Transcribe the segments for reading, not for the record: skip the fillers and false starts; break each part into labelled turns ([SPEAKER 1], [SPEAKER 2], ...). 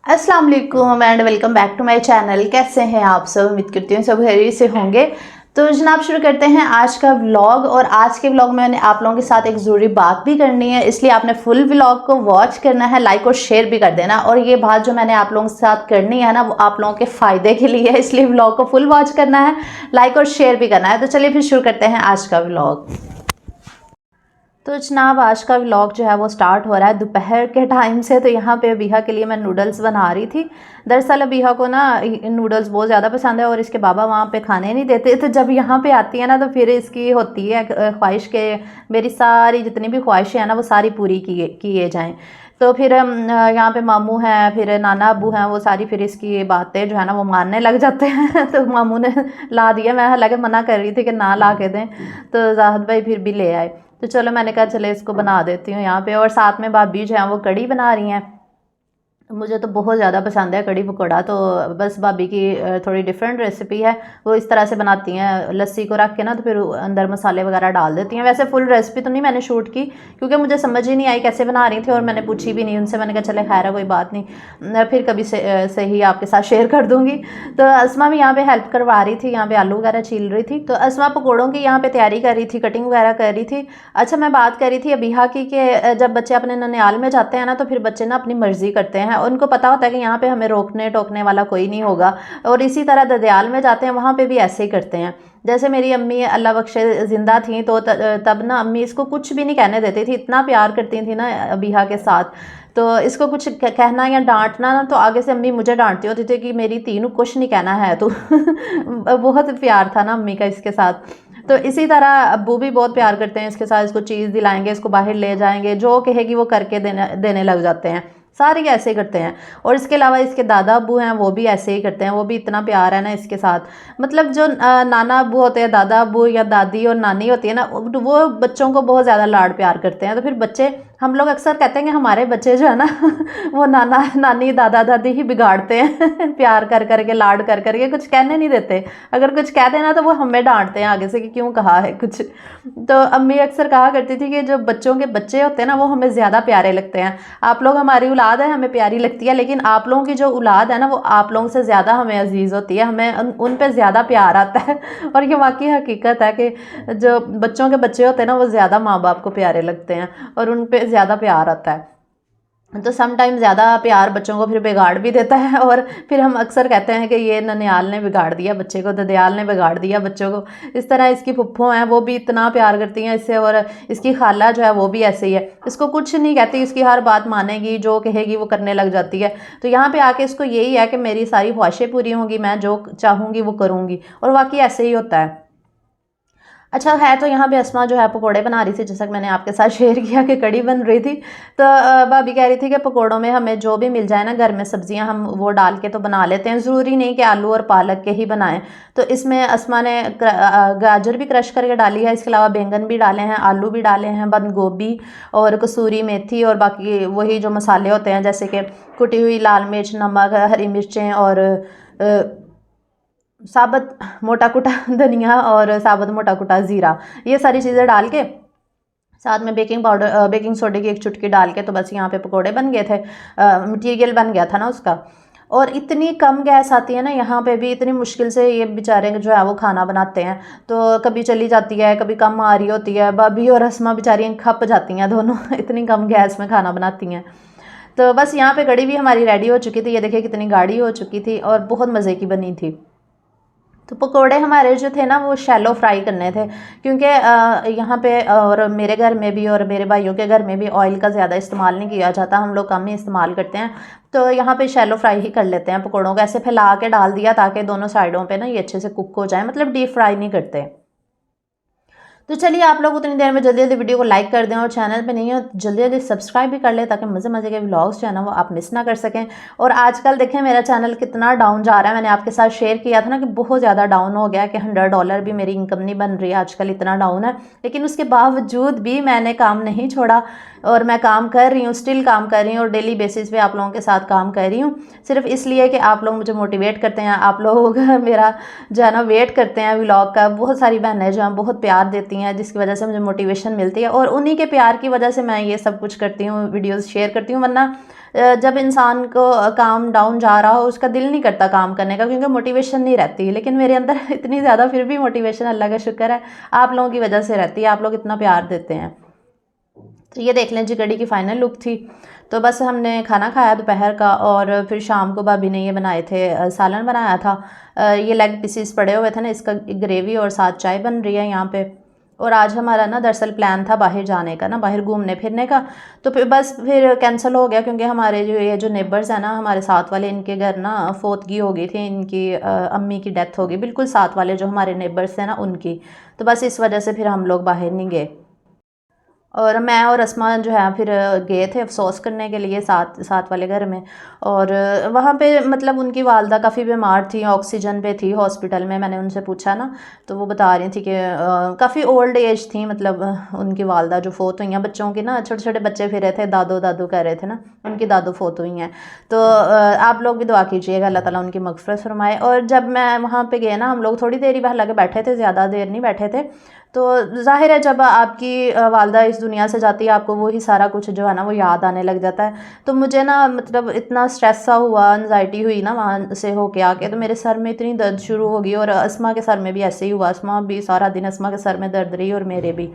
[SPEAKER 1] अस्सलाम वालेकुम and welcome back to my channel. कैसे हैं आप सब? उम्मीद करती हूँ सब खैरियत से होंगे। तो जनाब शुरू करते हैं आज का व्लॉग। और आज के व्लॉग में मैंने आप लोगों के साथ एक ज़रूरी बात भी करनी है, इसलिए आपने फुल व्लॉग को वॉच करना है, लाइक और शेयर भी कर देना। और ये बात जो मैंने आप लोगों के साथ करनी है ना, वो आप लोगों के फ़ायदे के लिए है, इसलिए व्लॉग को फुल वॉच करना है, लाइक और शेयर भी करना है। तो चलिए फिर शुरू करते हैं आज का व्लॉग। तो जनाब आज का व्लॉग जो है वो स्टार्ट हो रहा है दोपहर के टाइम से। तो यहाँ पे अबीहा के लिए मैं नूडल्स बना रही थी। दरअसल अबीहा को ना नूडल्स बहुत ज़्यादा पसंद है और इसके बाबा वहाँ पे खाने नहीं देते। तो जब यहाँ पे आती है ना तो फिर इसकी होती है ख्वाहिश के मेरी सारी जितनी भी ख्वाहिशें हैं ना वो सारी पूरी किए जाएँ। तो फिर यहाँ पे मामू हैं, फिर नाना अबू हैं, वो सारी फिर इसकी बातें जो है ना वो मानने लग जाते हैं। तो मामू ने ला दिया, मैं हालांकि मना कर रही थी कि ना ला के दें, तो जाहिद भाई फिर भी ले आए। तो चलो मैंने कहा चले इसको बना देती हूँ यहाँ पे। और साथ में भाभी जो है वो कड़ी बना रही हैं। मुझे तो बहुत ज़्यादा पसंद है कड़ी पकौड़ा। तो बस भाभी की थोड़ी डिफरेंट रेसिपी है, वो इस तरह से बनाती हैं, लस्सी को रख के ना तो फिर अंदर मसाले वगैरह डाल देती हैं। वैसे फुल रेसिपी तो नहीं मैंने शूट की क्योंकि मुझे समझ ही नहीं आई कैसे बना रही थी और मैंने पूछी भी नहीं उनसे। मैंने कहा चले खैर है कोई बात नहीं, फिर कभी से ही आपके साथ शेयर कर दूँगी। तो असमा भी यहाँ पर हेल्प करवा रही थी, यहाँ पर आलू वगैरह छील रही थी। तो असमा पकौड़ों की यहाँ पर तैयारी कर रही थी, कटिंग वगैरह कर रही थी। अच्छा मैं बात कर रही थी अबीहा की कि जब बच्चे अपने ननिहाल में जाते हैं ना तो फिर बच्चे ना अपनी मर्ज़ी करते हैं, उनको पता होता है कि यहाँ पे हमें रोकने टोकने वाला कोई नहीं होगा। और इसी तरह ददयाल में जाते हैं, वहाँ पे भी ऐसे ही करते हैं। जैसे मेरी अम्मी अल्लाह बख्शे ज़िंदा थी तो तब ना अम्मी इसको कुछ भी नहीं कहने देती थी, इतना प्यार करती थी ना अबीहा के साथ। तो इसको कुछ कहना या डांटना ना तो आगे से अम्मी मुझे डांटती होती थी कि मेरी तीनों कुछ नहीं कहना है तो बहुत प्यार था ना अम्मी का इसके साथ। तो इसी तरह अब्बू भी बहुत प्यार करते हैं इसके साथ, इसको चीज़ दिलाएंगे, इसको बाहर ले जाएंगे, जो कहेगी वो करके देने लग जाते हैं। सारे ऐसे ही करते हैं। और इसके अलावा इसके दादा अब्बू हैं वो भी ऐसे ही करते हैं, वो भी इतना प्यार है ना इसके साथ। मतलब जो नाना अब्बू होते हैं, दादा अब्बू या दादी और नानी होती है ना, वो बच्चों को बहुत ज़्यादा लाड प्यार करते हैं। तो फिर बच्चे, हम लोग अक्सर कहते हैं कि हमारे बच्चे जो है ना वो नाना नानी दादा दादी ही बिगाड़ते हैं प्यार कर करके, लाड कर करके, कुछ कहने नहीं देते। अगर कुछ कह देना तो वो हमें डांटते हैं आगे से कि क्यों कहा है कुछ। तो अम्मी अक्सर कहा करती थी कि जो बच्चों के बच्चे होते हैं ना वो हमें ज़्यादा प्यारे लगते हैं। आप लोग हमारी औलाद है, हमें प्यारी लगती है, लेकिन आप लोगों की जो औलाद है ना वो आप लोगों से ज़्यादा हमें अजीज़ होती है, हमें उन पे ज़्यादा प्यार आता है। और ये वाकई हकीकत है कि जो बच्चों के बच्चे होते हैं ना वो ज़्यादा माँ बाप को प्यारे लगते हैं और उन पे ज़्यादा प्यार आता है। तो सम टाइम ज़्यादा प्यार बच्चों को फिर बिगाड़ भी देता है। और फिर हम अक्सर कहते हैं कि ये ननिहाल ने बिगाड़ दिया बच्चे को, ददयाल ने बिगाड़ दिया बच्चों को। इस तरह इसकी फुफ्फो हैं वो भी इतना प्यार करती हैं इससे, और इसकी खाला जो है वो भी ऐसे ही है, इसको कुछ नहीं कहती, इसकी हर बात मानेगी, जो कहेगी वो करने लग जाती है। तो यहाँ पे आके इसको यही है कि मेरी सारी ख्वाहिशें पूरी होंगी, मैं जो चाहूँगी वो करूँगी, और वाकई ऐसे ही होता है। अच्छा है, तो यहाँ पे अस्मा जो है पकोड़े बना रही थी, जैसा कि मैंने आपके साथ शेयर किया कि कड़ी बन रही थी। तो भाभी कह रही थी कि पकोड़ों में हमें जो भी मिल जाए ना घर में सब्जियां, हम वो डाल के तो बना लेते हैं, ज़रूरी नहीं कि आलू और पालक के ही बनाएं। तो इसमें अस्मा ने गाजर भी क्रश करके डाली है, इसके अलावा बैंगन भी डाले हैं, आलू भी डाले हैं, बंद गोभी और कसूरी मेथी, और बाकी वही जो मसाले होते हैं जैसे कि कुटी हुई लाल मिर्च, नमक, हरी मिर्चें और साबुत मोटा कुटा धनिया और साबुत मोटा कुटा ज़ीरा, ये सारी चीज़ें डाल के साथ में बेकिंग पाउडर, बेकिंग सोडे की एक चुटकी डाल के, तो बस यहाँ पे पकोड़े बन गए थे। मटीरियल बन गया था ना उसका। और इतनी कम गैस आती है ना यहाँ पे भी, इतनी मुश्किल से ये बेचारे जो है वो खाना बनाते हैं। तो कभी चली जाती है, कभी कम आ रही होती है, भाभी और अस्मा बेचारी खप जाती हैं दोनों इतनी कम गैस में खाना बनाती हैं। तो बस यहाँ पे कड़ी भी हमारी रेडी हो चुकी थी, ये देखिए कितनी गाढ़ी हो चुकी थी और बहुत मज़े की बनी थी। तो पकोड़े हमारे जो थे ना वो शैलो फ्राई करने थे, क्योंकि यहाँ पे और मेरे घर में भी और मेरे भाइयों के घर में भी ऑयल का ज़्यादा इस्तेमाल नहीं किया जाता, हम लोग कम ही इस्तेमाल करते हैं। तो यहाँ पे शैलो फ्राई ही कर लेते हैं पकोड़ों को, ऐसे फैला के डाल दिया ताकि दोनों साइडों पे ना ये अच्छे से कुक हो जाए, मतलब डीप फ्राई नहीं करते। तो चलिए आप लोग उतनी देर में जल्दी जल्दी वीडियो को लाइक कर दें, और चैनल पे नहीं हो जल्दी जल्दी सब्सक्राइब भी कर लें ताकि मज़े मज़े के व्लॉग्स जो है ना वो आप मिस ना कर सकें। और आजकल देखें मेरा चैनल कितना डाउन जा रहा है, मैंने आपके साथ शेयर किया था ना कि बहुत ज़्यादा डाउन हो गया, कि $100 भी मेरी इनकम नहीं बन रही है आजकल, इतना डाउन है। लेकिन उसके बावजूद भी मैंने काम नहीं छोड़ा और मैं काम कर रही हूँ, स्टिल काम कर रही हूँ, और डेली बेसिस पे आप लोगों के साथ काम कर रही हूँ, सिर्फ इसलिए कि आप लोग मुझे मोटिवेट करते हैं, आप लोग मेरा जो है ना वेट करते हैं व्लॉग का। बहुत सारी बहनें जो हैं बहुत प्यार देती होती हैं जिसकी वजह से मुझे मोटिवेशन मिलती है, और उन्हीं के प्यार की वजह से मैं ये सब कुछ करती हूँ, वीडियोस शेयर करती हूँ। वरना जब इंसान को काम डाउन जा रहा हो उसका दिल नहीं करता काम करने का, क्योंकि मोटिवेशन नहीं रहती। लेकिन मेरे अंदर इतनी ज़्यादा फिर भी मोटिवेशन, अल्लाह का शुक्र है, आप लोगों की वजह से रहती है। आप लोग इतना प्यार देते हैं। तो ये देख लें जी, कड़ी की फाइनल लुक थी। तो बस हमने खाना खाया दोपहर का, और फिर शाम को भाभी ने ये बनाए थे, सालन बनाया था। ये लेग पीसीस पड़े हुए थे ना, इसका ग्रेवी और साथ चाय बन रही है यहाँ पे। और आज हमारा ना दरअसल प्लान था बाहर जाने का ना, बाहर घूमने फिरने का। तो फिर बस फिर कैंसिल हो गया, क्योंकि हमारे जो नेबर्स हैं ना, हमारे साथ वाले, इनके घर ना फोतगी हो गई थी, इनकी अम्मी की डेथ हो गई, बिल्कुल साथ वाले जो हमारे नेबर्स हैं ना उनकी। तो बस इस वजह से फिर हम लोग बाहर नहीं गए, और मैं और अस्मा जो है फिर गए थे अफसोस करने के लिए साथ वाले घर में। और वहाँ पे मतलब उनकी वालदा काफ़ी बीमार थी, ऑक्सीजन पे थी हॉस्पिटल में। मैंने उनसे पूछा ना, तो वो बता रही थी कि काफ़ी ओल्ड एज थी, मतलब उनकी वालदा जो फोत हुई हैं। बच्चों की ना छोटे छोटे बच्चे फिर रहे थे, दादो दादू कह रहे थे ना, उनकी दादू फोत हुई हैं। तो आप लोग भी दुआ कीजिएगा, अल्लाह ताला उनकी मग़फ़िरत फरमाए। और जब मैं वहाँ पर गए ना, हम लोग थोड़ी देर ही बाहर लगे बैठे थे, ज़्यादा देर नहीं बैठे थे। तो ज़ाहिर है जब आपकी वालदा इस दुनिया से जाती है, आपको वही सारा कुछ जो है ना वो याद आने लग जाता है। तो मुझे ना मतलब इतना स्ट्रेस सा हुआ, एनजाइटी हुई ना वहाँ से होके आके, तो मेरे सर में इतनी दर्द शुरू हो गई। और अस्मा के सर में भी ऐसे ही हुआ, अस्मा भी सारा दिन अस्मा के सर में दर्द रही और मेरे भी।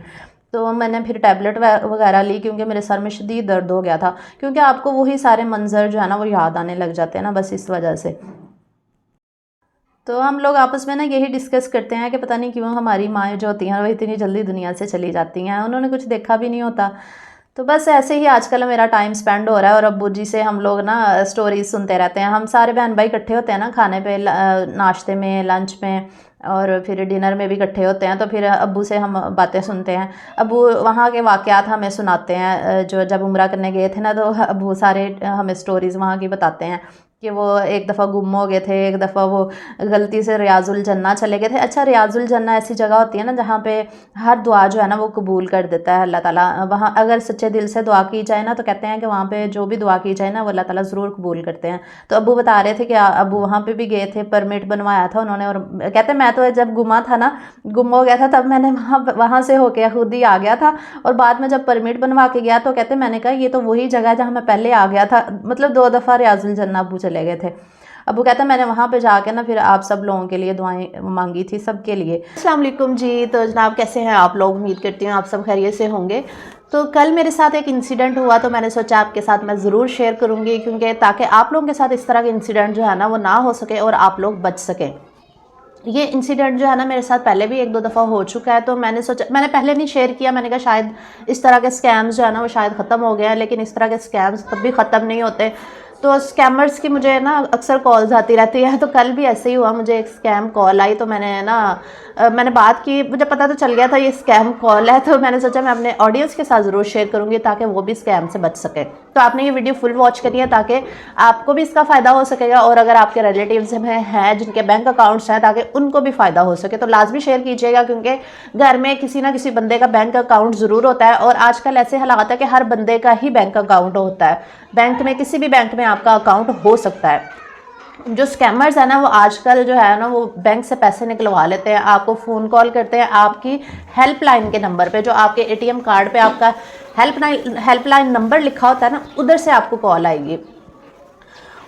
[SPEAKER 1] तो मैंने फिर टैबलेट वगैरह ली, क्योंकि मेरे सर में शदीद दर्द हो गया था। क्योंकि आपको वही सारे मंजर जो है ना वो याद आने लग जाते हैं ना, बस इस वजह से। तो हम लोग आपस में ना यही डिस्कस करते हैं कि पता नहीं क्यों हमारी माएँ जो होती हैं वो इतनी जल्दी दुनिया से चली जाती हैं, उन्होंने कुछ देखा भी नहीं होता। तो बस ऐसे ही आजकल मेरा टाइम स्पेंड हो रहा है, और अब्बू जी से हम लोग ना स्टोरीज सुनते रहते हैं। हम सारे बहन भाई इकट्ठे होते हैं ना खाने पे, नाश्ते में, लंच में, और फिर डिनर में भी इकट्ठे होते हैं। तो फिर अब्बू से हम बातें सुनते हैं। अब्बू वहाँ के वाक़यात हमें सुनाते हैं, जो जब उम्रा करने गए थे ना, तो अब्बू सारे हमें स्टोरीज़ वहाँ की बताते हैं कि वो एक दफ़ा गुम हो गए थे, एक दफ़ा वो गलती से रियाजुल जन्ना चले गए थे। अच्छा, रियाजुल जन्ना ऐसी जगह होती है ना जहाँ पे हर दुआ जो है ना वो कबूल कर देता है अल्लाह ताला। वहाँ अगर सच्चे दिल से दुआ की जाए ना, तो कहते हैं कि वहाँ पे जो भी दुआ की जाए ना वो अल्लाह ताला ज़रूर कबूल करते हैं। तो अब्बू बता रहे थे कि अब्बू वहाँ पे भी गए थे, परमिट बनवाया था उन्होंने। और कहते मैं तो जब गुमा था ना, गुम हो गया था, तब मैंने वहाँ से होके खुद ही आ गया था। और बाद में जब परमिट बनवा के गया, तो कहते मैंने कहा ये तो वही जगह है जहाँ मैं पहले आ गया था। मतलब 2 दफ़ा रियाजुल जन्ना अब्बू चले गए थे। अब्बू कहता मैंने वहाँ पे जाके ना फिर आप सब लोगों के लिए दुआएं मांगी थी, सबके लिए। अस्सलाम वालेकुम जी। तो जनाब कैसे हैं आप लोग? उम्मीद करती हूँ आप सब खैरियत से होंगे। तो कल मेरे साथ एक इंसिडेंट हुआ, तो मैंने सोचा आपके साथ मैं ज़रूर शेयर करूँगी, क्योंकि ताकि आप लोगों के साथ इस तरह के इंसिडेंट जो है ना वो ना हो सके और आप लोग बच सकें। ये इंसिडेंट जो है ना मेरे साथ पहले भी 1-2 दफ़ा हो चुका है। तो मैंने सोचा, मैंने पहले नहीं शेयर किया, मैंने कहा शायद इस तरह के स्कैम्स जो है ना वो शायद ख़त्म हो गए हैं, लेकिन इस तरह के स्कैम्स कभी ख़त्म नहीं होते। तो स्कैमर्स की मुझे ना अक्सर कॉल्स आती रहती है। तो कल भी ऐसे ही हुआ, मुझे एक स्कैम कॉल आई। तो मैंने ना मैंने बात की, मुझे पता तो चल गया था ये स्कैम कॉल है। तो मैंने सोचा मैं अपने ऑडियंस के साथ ज़रूर शेयर करूँगी, ताकि वो भी स्कैम से बच सके। तो आपने ये वीडियो फुल वॉच करिए है, ताकि आपको भी इसका फ़ायदा हो सकेगा, और अगर आपके रिलेटिव्स में हैं जिनके बैंक अकाउंट्स हैं, ताकि उनको भी फ़ायदा हो सके। तो लाजमी शेयर कीजिएगा, क्योंकि घर में किसी ना किसी बंदे का बैंक अकाउंट ज़रूर होता है। और आजकल ऐसे हालात है कि हर बंदे का ही बैंक अकाउंट होता है। बैंक में, किसी भी बैंक में आपका अकाउंट हो सकता है। जो स्कैमर्स है ना वो आजकल जो है ना वो बैंक से पैसे निकलवा लेते हैं, आपको फ़ोन कॉल करते हैं आपकी हेल्पलाइन के नंबर पे, जो आपके एटीएम कार्ड पे आपका हेल्पलाइन नंबर लिखा होता है ना, उधर से आपको कॉल आएगी।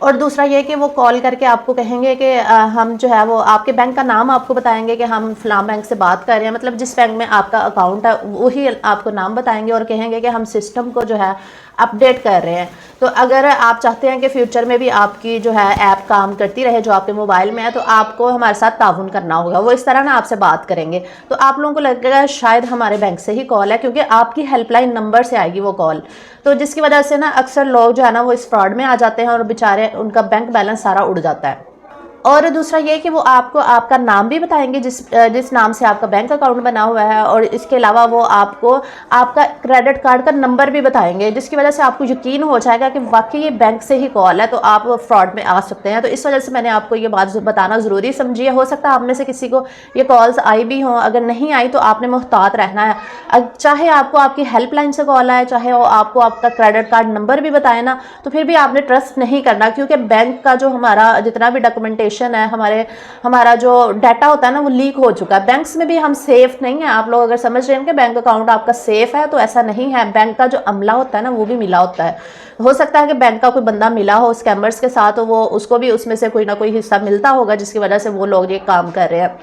[SPEAKER 1] और दूसरा ये कि वो कॉल करके आपको कहेंगे कि हम जो है वो आपके बैंक का नाम आपको बताएंगे कि हम फ़लाँ बैंक से बात कर रहे हैं, मतलब जिस बैंक में आपका अकाउंट है वही आपको नाम बताएंगे, और कहेंगे कि हम सिस्टम को जो है अपडेट कर रहे हैं। तो अगर आप चाहते हैं कि फ्यूचर में भी आपकी जो है ऐप काम करती रहे जो आपके मोबाइल में है, तो आपको हमारे साथ ताउन करना होगा। वो इस तरह ना आपसे बात करेंगे। तो आप लोगों को लगेगा शायद हमारे बैंक से ही कॉल है, क्योंकि आपकी हेल्पलाइन नंबर से आएगी वो कॉल। तो जिसकी वजह से ना अक्सर लोग जो है ना वो इस फ्रॉड में आ जाते हैं, और बेचारे उनका बैंक बैलेंस सारा उड़ जाता है। और दूसरा ये कि वो आपको आपका नाम भी बताएंगे, जिस नाम से आपका बैंक अकाउंट बना हुआ है, और इसके अलावा वो आपको आपका क्रेडिट कार्ड का नंबर भी बताएंगे, जिसकी वजह से आपको यकीन हो जाएगा कि वाकई ये बैंक से ही कॉल है, तो आप फ्रॉड में आ सकते हैं। तो इस वजह से मैंने आपको ये बात बताना ज़रूरी समझी है। हो सकता है आप में से किसी को ये कॉल्स आई भी हों, अगर नहीं आई तो आपने मुहतात रहना है। चाहे आपको आपकी हेल्पलाइन से कॉल आए, चाहे वो आपको आपका क्रेडिट कार्ड नंबर भी बताए ना, तो फिर भी आपने ट्रस्ट नहीं करना, क्योंकि बैंक का जो हमारा जितना भी डॉक्यूमेंटेशन इन्फॉर्मेशन है, हमारा जो डाटा होता है ना वो लीक हो चुका है। बैंक्स में भी हम सेफ नहीं है। आप लोग अगर समझ रहे हैं कि बैंक अकाउंट आपका सेफ है, तो ऐसा नहीं है। बैंक का जो अमला होता है ना वो भी मिला होता है। हो सकता है कि बैंक का कोई बंदा मिला हो स्कैमर्स के साथ, तो वो उसको भी उसमें से कोई ना कोई हिस्सा मिलता होगा, जिसकी वजह से वो लोग ये काम कर रहे हैं।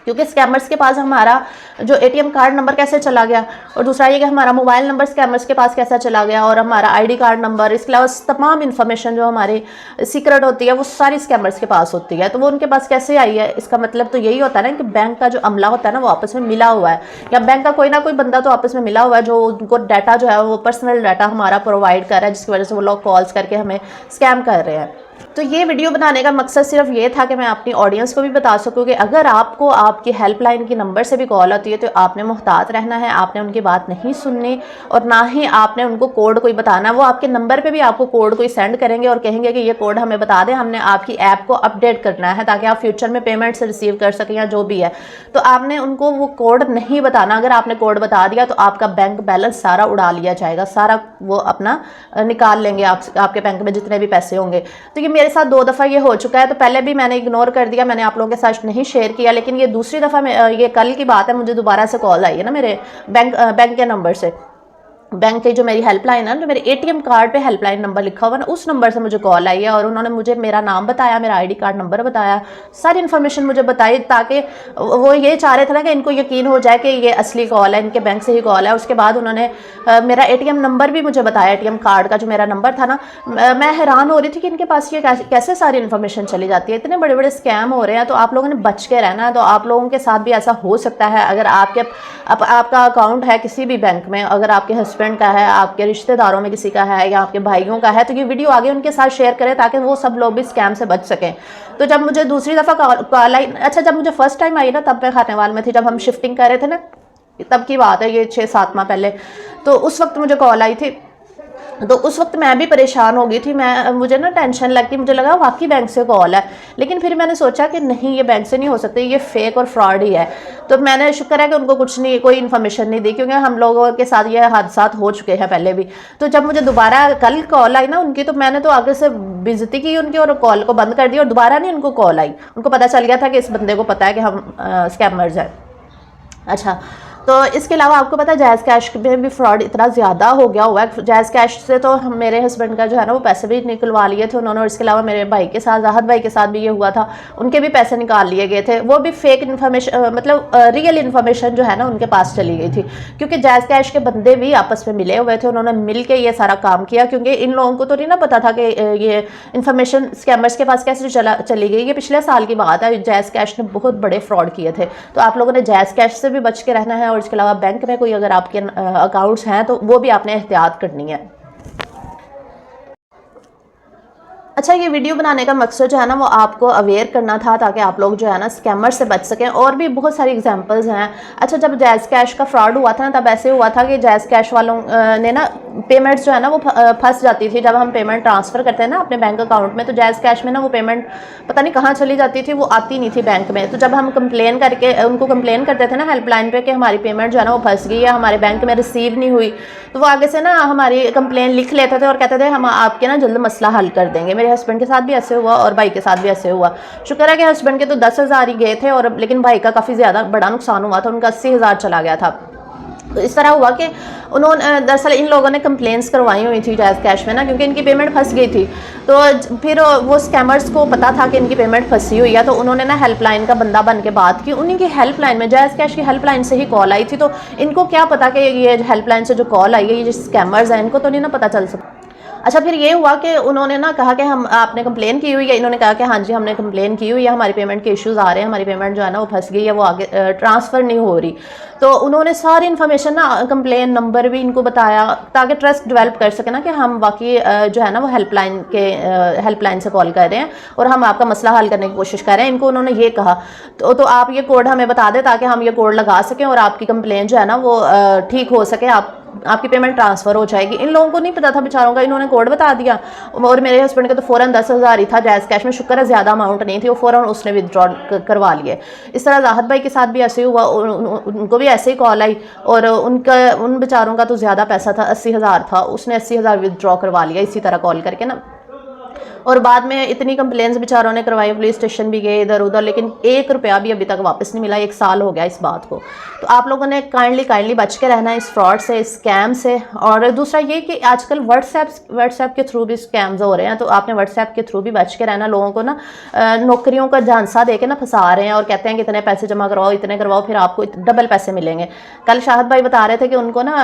[SPEAKER 1] क्योंकि स्कैमर्स के पास हमारा जो एटीएम कार्ड नंबर कैसे चला गया, और दूसरा ये कि हमारा मोबाइल नंबर स्कैमर्स के पास कैसा चला गया, और हमारा आईडी कार्ड नंबर, इसके अलावा तमाम इन्फॉर्मेशन जो हमारी सीक्रेट होती है वो सारी स्कैमर्स के पास होती है। तो वो उनके पास कैसे आई है, इसका मतलब तो यही होता है ना कि बैंक का जो अमला होता है ना वो आपस में मिला हुआ है, या बैंक का कोई ना कोई बंदा तो आपस में मिला हुआ है जो उनको डाटा जो है वो पर्सनल डाटा हमारा प्रोवाइड कर रहा है, जिसकी वजह से वो लोग कॉल्स करके हमें स्कैम कर रहे हैं। तो ये वीडियो बनाने का मकसद सिर्फ ये था कि मैं अपनी ऑडियंस को भी बता सकूं कि अगर आपको आपकी हेल्पलाइन की नंबर से भी कॉल आती है तो आपने मुहतात रहना है, आपने उनकी बात नहीं सुननी, और ना ही आपने उनको कोड कोई बताना। वो आपके नंबर पे भी आपको कोड कोई सेंड करेंगे और कहेंगे कि ये कोड हमें बता दें, हमने आपकी ऐप को अपडेट करना है ताकि आप फ्यूचर में पेमेंट्स रिसीव कर सकें या जो भी है। तो आपने उनको वो कोड नहीं बताना। अगर आपने कोड बता दिया तो आपका बैंक बैलेंस सारा उड़ा लिया जाएगा, सारा वो अपना निकाल लेंगे आपके बैंक में जितने भी पैसे होंगे। तो ये मेरे साथ 2 दफ़ा ये हो चुका है। तो पहले भी मैंने इग्नोर कर दिया, मैंने आप लोगों के साथ नहीं शेयर किया, लेकिन ये दूसरी दफ़ा ये कल की बात है, मुझे दोबारा से कॉल आई है ना मेरे बैंक के नंबर से। बैंक की जो मेरी हेल्पलाइन है, जो मेरे एटीएम कार्ड पे हेल्पलाइन नंबर लिखा हुआ है ना, उस नंबर से मुझे कॉल आई है, और उन्होंने मुझे मेरा नाम बताया, मेरा आईडी कार्ड नंबर बताया, सारी इन्फॉर्मेशन मुझे बताई, ताकि वो ये चाह रहे थे ना कि इनको यकीन हो जाए कि ये असली कॉल है, इनके बैंक से ही कॉल है। उसके बाद उन्होंने मेरा एटीएम नंबर भी मुझे बताया, एटीएम कार्ड का जो मेरा नंबर था ना। मैं हैरान हो रही थी कि इनके पास ये कैसे सारी इन्फॉर्मेशन चली जाती है। इतने बड़े बड़े स्कैम हो रहे हैं, तो आप लोगों ने बच के रहना है। तो आप लोगों के साथ भी ऐसा हो सकता है। अगर आपका अकाउंट है किसी भी बैंक में, अगर आपके हस्बैंड का है, आपके रिश्तेदारों में किसी का है, या आपके भाइयों का है, तो ये वीडियो आगे उनके साथ शेयर करें ताकि वो सब लोग भी स्कैम से बच सकें। तो जब मुझे दूसरी दफ़ा कॉल आई, अच्छा जब मुझे फर्स्ट टाइम आई ना तब मैं खानेवाल में थी, जब हम शिफ्टिंग कर रहे थे ना, तब की बात है, ये 6-7 माह पहले। तो उस वक्त मुझे कॉल आई थी, तो उस वक्त मैं भी परेशान हो गई थी। मुझे ना टेंशन लगी, मुझे लगा वाकई बैंक से कॉल है, लेकिन फिर मैंने सोचा कि नहीं, ये बैंक से नहीं हो सकती, ये फेक और फ्रॉड ही है। तो मैंने शुक्र है कि उनको कुछ नहीं, कोई इन्फॉर्मेशन नहीं दी, क्योंकि हम लोगों के साथ ये हादसात हो चुके हैं पहले भी। तो जब मुझे दोबारा कल कॉल आई ना उनकी, तो मैंने तो आगे से बेइज्जती की उनकी और कॉल को बंद कर दिया, और दोबारा नहीं उनको कॉल आई। उनको पता चल गया था कि इस बंदे को पता है कि हम स्कैमर्स हैं। अच्छा, तो इसके अलावा आपको पता है जायज़ कैश में भी फ्रॉड इतना ज़्यादा हो गया हुआ है। जायज़ कैश से तो मेरे हस्बैंड का जो है ना वो पैसे भी निकलवा लिए थे उन्होंने, और इसके अलावा मेरे भाई के साथ, राहत भाई के साथ भी ये हुआ था, उनके भी पैसे निकाल लिए गए थे। वो भी फेक इन्फॉर्मेशन, मतलब रियल इन्फॉर्मेशन जो है ना उनके पास चली गई थी, क्योंकि जायज़ कैश के बंदे भी आपस में मिले हुए थे, उन्होंने मिल के ये सारा काम किया। क्योंकि इन लोगों को तो नहीं ना पता था कि ये इन्फॉर्मेशन स्कैमर्स के पास कैसे चली गई। ये पिछले साल की बात है, जायज़ कैश ने बहुत बड़े फ्रॉड किए थे। तो आप लोगों ने जायज़ कैश से भी बच के रहना है, और इसके अलावा बैंक में कोई अगर आपके अकाउंट्स हैं तो वो भी आपने एहतियात करनी है। अच्छा, ये वीडियो बनाने का मकसद जो है ना वो आपको अवेयर करना था, ताकि आप लोग जो है ना स्कैमर से बच सकें। और भी बहुत सारी एग्जांपल्स हैं। अच्छा, जब जायज़ कैश का फ्रॉड हुआ था ना, तब ऐसे हुआ था कि जायज़ कैश वालों ने ना पेमेंट्स जो है ना वो फंस जाती थी। जब हम पेमेंट ट्रांसफ़र करते हैं ना अपने बैंक अकाउंट में, तो जायज़ कैश में ना वो पेमेंट पता नहीं कहाँ चली जाती थी, वो आती नहीं थी बैंक में। तो जब हम कंप्लेन करके उनको कंप्लेन करते थे ना हेल्पलाइन पे कि हमारी पेमेंट जो है ना वो फंस गई है, हमारे बैंक में रिसीव नहीं हुई, तो वो आगे से ना हमारी कंप्लेन लिख लेते थे और कहते थे हम आपके ना जल्द मसला हल कर देंगे। मेरे हस्बैंड के साथ भी ऐसे हुआ और भाई के साथ भी ऐसे हुआ। शुक्र है कि हस्बैंड के तो 10,000 ही गए थे, और लेकिन भाई का काफ़ी ज़्यादा बड़ा नुकसान हुआ था, उनका 80,000 चला गया था। तो इस तरह हुआ कि उन्होंने दरअसल इन लोगों ने कंप्लेंट्स करवाई हुई थी जायज़ कैश में ना, क्योंकि इनकी पेमेंट फंस गई थी। तो फिर वो स्कैमर्स को पता था कि इनकी पेमेंट फंसी हुई है, तो उन्होंने ना हेल्पलाइन का बंदा बन के बात की। उन्हीं की हेल्पलाइन में, जायज़ कैश की हेल्पलाइन से ही कॉल आई थी। तो इनको क्या पता कि ये हेल्पलाइन से जो कॉल आई है, ये जो स्कैमर्स हैं, इनको तो नहीं ना पता चल सकता। अच्छा, फिर ये हुआ कि उन्होंने ना कहा कि हम आपने कंप्लेन की हुई है। इन्होंने कहा कि हाँ जी हमने कंप्लेन की हुई है, हमारी पेमेंट के इश्यूज़ आ रहे हैं, हमारी पेमेंट जो है ना वो फंस गई है, वो आगे ट्रांसफ़र नहीं हो रही। तो उन्होंने सारी इन्फॉर्मेशन ना, कंप्लेन नंबर भी इनको बताया, ताकि ट्रस्ट डेवलप कर सके ना कि हम बाकी जो है ना वो हेल्पलाइन से कॉल कर रहे हैं और हम आपका मसला हल करने की कोशिश कर रहे हैं। इनको उन्होंने ये कहा तो आप ये कोड हमें बता दें ताकि हम ये कोड लगा सकें और आपकी कंप्लेन जो है ना वो ठीक हो सके, आपकी पेमेंट ट्रांसफ़र हो जाएगी। इन लोगों को नहीं पता था बेचारों का, इन्होंने कोड बता दिया। और मेरे हस्बैंड के तो फ़ौरन 10,000 ही था जायज़ कैश में, शुक्र है ज़्यादा अमाउंट नहीं थी, वो फ़ौरन उसने विदड्रॉ करवा लिए। इस तरह राहत भाई के साथ भी ऐसे ही हुआ, उनको भी ऐसे ही कॉल आई और उन बेचारों का तो ज़्यादा पैसा था, 80,000 था, उसने 80,000 विदड्रॉ करवा लिया इसी तरह कॉल करके ना। और बाद में इतनी कंप्लेंट्स बेचारों ने करवाई, पुलिस स्टेशन भी गए इधर उधर, लेकिन 1 रुपया भी अभी तक वापस नहीं मिला। 1 साल हो गया इस बात को। तो आप लोगों ने काइंडली बच के रहना है इस फ्रॉड से, इस स्कैम से। और दूसरा ये कि आजकल व्हाट्सएप के थ्रू भी स्कैम्स हो रहे हैं, तो आपने व्हाट्सएप के थ्रू भी बच के रहना। लोगों को ना नौकरियों का झांसा दे के ना फंसा रहे हैं और कहते हैं कि इतने पैसे जमा करवाओ, इतने करवाओ, फिर आपको डबल पैसे मिलेंगे। कल शाहिद भाई बता रहे थे कि उनको ना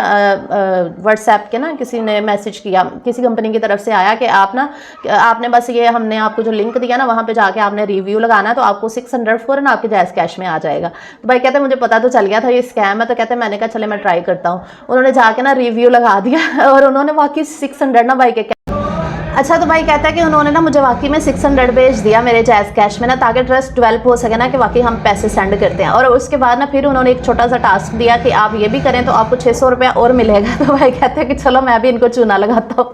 [SPEAKER 1] व्हाट्सएप के ना किसी ने मैसेज किया, किसी कंपनी की तरफ से आया कि आपने बस ये हमने आपको जो लिंक दिया ना, वहाँ पे जाके आपने रिव्यू लगाना है, तो आपको 600 फ़ौरन आपके जायज़ कैश में आ जाएगा। तो भाई कहते हैं मुझे पता तो चल गया था ये स्कैम है, तो कहते हैं मैंने कहा चले मैं ट्राई करता हूँ। उन्होंने जाके ना रिव्यू लगा दिया और उन्होंने वाकई 600 ना भाई के। अच्छा, तो भाई कहता है कि उन्होंने ना मुझे वाकई में 600 भेज दिया मेरे जायज़ कैश में ना, ताकि ट्रस्ट डेवलप हो सके ना कि वाकई हम पैसे सेंड करते हैं। और उसके बाद ना फिर उन्होंने एक छोटा सा टास्क दिया कि आप ये भी करें तो आपको 600 रुपया और मिलेगा। तो भाई कहते हैं कि चलो मैं भी इनको चूना लगाता हूँ।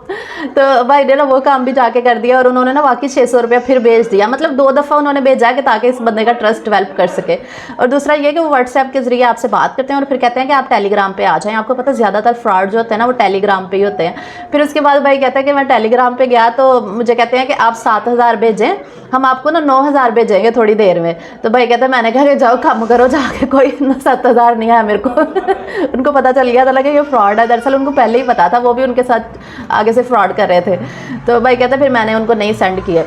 [SPEAKER 1] तो भाई ने ना वो काम भी जाके कर दिया और उन्होंने ना वाकई 600 रुपया फिर भेज दिया। मतलब 2 दफ़ा उन्होंने भेजा कि ताकि इस बंदे का ट्रस्ट डेवलप कर सके। और दूसरा ये कि वो व्हाट्सएप के जरिए आपसे बात करते हैं और फिर कहते हैं कि आप टेलीग्राम पे आ जाएं। आपको पता है ज़्यादातर फ्रॉड जो होते हैं ना वो टेलीग्राम पे ही होते हैं। फिर उसके बाद भाई कहता है कि मैं टेलीग्राम पे गया तो मुझे कहते हैं कि आप 7000 भेजें, हम आपको ना 9000 भेजेंगे थोड़ी देर में। तो भाई कहते हैं मैंने कहा कि जाओ काम करो जाके, कोई 7000 नहीं है मेरे को। उनको पता चल गया था लगे ये फ्रॉड है। दरअसल उनको पहले ही पता था, वो भी उनके साथ आगे से फ्रॉड कर रहे थे। तो भाई कहते हैं फिर मैंने उनको नहीं सेंड किए।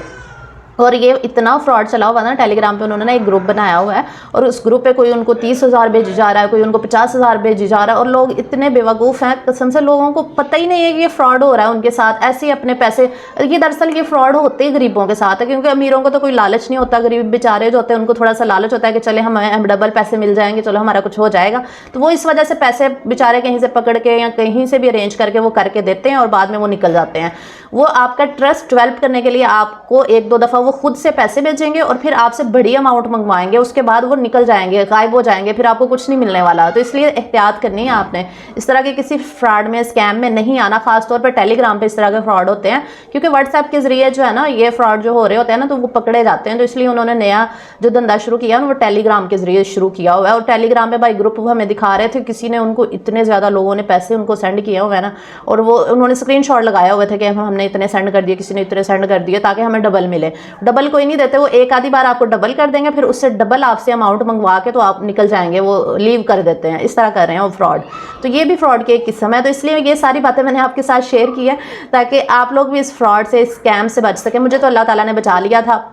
[SPEAKER 1] और ये इतना फ्रॉड चला हुआ ना टेलीग्राम पे, उन्होंने ना एक ग्रुप बनाया हुआ है और उस ग्रुप पे कोई उनको 30,000 भेजी जा रहा है, कोई उनको 50,000 भेजी जा रहा है। और लोग इतने बेवकूफ़ हैं कसम से, लोगों को पता ही नहीं है कि ये फ्रॉड हो रहा है उनके साथ। ऐसे ही अपने पैसे, ये दरअसल ये फ्रॉड होते ही गरीबों के साथ है, क्योंकि अमीरों को तो कोई लालच नहीं होता। गरीब बेचारे जो होते हैं उनको थोड़ा सा लालच होता है कि चले हमें डबल पैसे मिल जाएंगे, चलो हमारा कुछ हो जाएगा। तो वो इस वजह से पैसे बेचारे कहीं से पकड़ के या कहीं से भी अरेंज करके वो करके देते हैं और बाद में वो निकल जाते हैं। वो आपका ट्रस्ट डेवलप करने के लिए आपको 1-2 दफ़ा वो खुद से पैसे भेजेंगे और फिर आपसे बड़ी अमाउंट मंगवाएंगे, उसके बाद वो निकल जाएंगे, गायब हो जाएंगे, फिर आपको कुछ नहीं मिलने वाला। तो इसलिए एहतियात करनी है आपने, इस तरह के किसी फ्रॉड में, स्कैम में नहीं आना। खासतौर पर टेलीग्राम पे इस तरह के फ्रॉड होते हैं, क्योंकि व्हाट्सएप के जरिए जो है ना ये फ्रॉड जो हो रहे होते हैं ना, तो वो पकड़े जाते हैं। तो इसलिए उन्होंने नया जो धंधा शुरू किया ना वो टेलीग्राम के जरिए शुरू किया हुआ है। और टेलीग्राम में भाई ग्रुप हमें दिखा रहे थे, किसी ने उनको इतने ज़्यादा लोगों ने पैसे उनको सेंड किए हुए हैं ना, और वो उन्होंने स्क्रीनशॉट लगाया हुए थे कि हमने इतने सेंड कर दिए, किसी ने इतने सेंड कर दिए, ताकि हमें डबल मिले। डबल कोई नहीं देते, वो एक आधी बार आपको डबल कर देंगे, फिर उससे डबल आपसे अमाउंट मंगवा के तो आप निकल जाएंगे, वो लीव कर देते हैं। इस तरह कर रहे हैं वो फ्रॉड। तो ये भी फ्रॉड की एक किस्म है। तो इसलिए ये सारी बातें मैंने आपके साथ शेयर की है ताकि आप लोग भी इस फ्रॉड से, इस स्कैम से बच सकें। मुझे तो अल्लाह ताला ने बचा लिया था।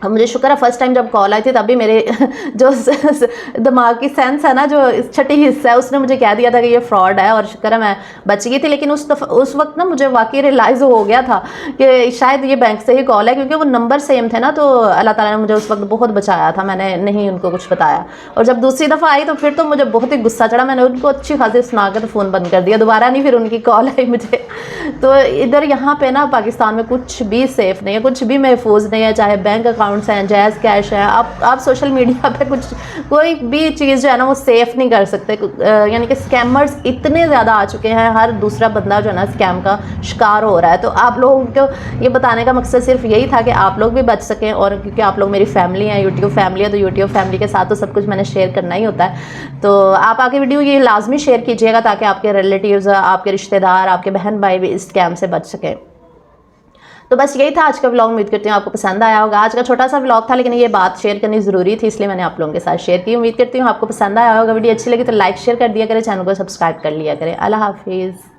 [SPEAKER 1] अब मुझे शुक्र है फर्स्ट टाइम जब कॉल आई थी तभी मेरे जो दिमाग की सेंस है ना, जो छठी हिस्सा है, उसने मुझे कह दिया था कि ये फ्रॉड है, और शुक्र है मैं बच गई थी। लेकिन उस वक्त ना मुझे वाकई रियलाइज़ हो गया था कि शायद ये बैंक से ही कॉल है, क्योंकि वो नंबर सेम थे ना। तो अल्लाह ताला ने मुझे उस वक्त बहुत बचाया था, मैंने नहीं उनको कुछ बताया। और जब दूसरी दफ़ा आई तो फिर तो मुझे बहुत ही गुस्सा चढ़ा, मैंने उनको अच्छी खासी सुना के तो फ़ोन बंद कर दिया, दोबारा नहीं फिर उनकी कॉल आई मुझे। तो इधर यहाँ पे ना पाकिस्तान में कुछ भी सेफ़ नहीं है, कुछ भी महफूज नहीं है, चाहे बैंक अकाउंट्स हैं, जायज़ कैश है। आप सोशल मीडिया पे कोई भी चीज़ जो है ना वो सेफ़ नहीं कर सकते। यानी कि स्कैमर्स इतने ज़्यादा आ चुके हैं, हर दूसरा बंदा जो है ना स्कैम का शिकार हो रहा है। तो आप लोगों को ये बताने का मकसद सिर्फ यही था कि आप लोग भी बच सकें, और क्योंकि आप लोग मेरी फैमिली हैं, यूट्यूब फैमिली है, तो यूट्यूब फैमिली के साथ तो सब कुछ मैंने शेयर करना ही होता है। तो आप आगे वीडियो ये लाजमी शेयर कीजिएगा ताकि आपके रिलेटिव्स, आपके रिश्तेदार, आपके बहन भाई भी इस स्कैम से बच सकें। तो बस यही था आज का व्लॉग। उम्मीद करती हूँ आपको पसंद आया होगा। आज का छोटा सा व्लॉग था, लेकिन ये बात शेयर करनी ज़रूरी थी, इसलिए मैंने आप लोगों के साथ शेयर की। उम्मीद करती हूँ आपको पसंद आया होगा। वीडियो अच्छी लगी तो लाइक शेयर कर दिया करें, चैनल को सब्सक्राइब कर लिया करें। अल्लाह हाफिज़।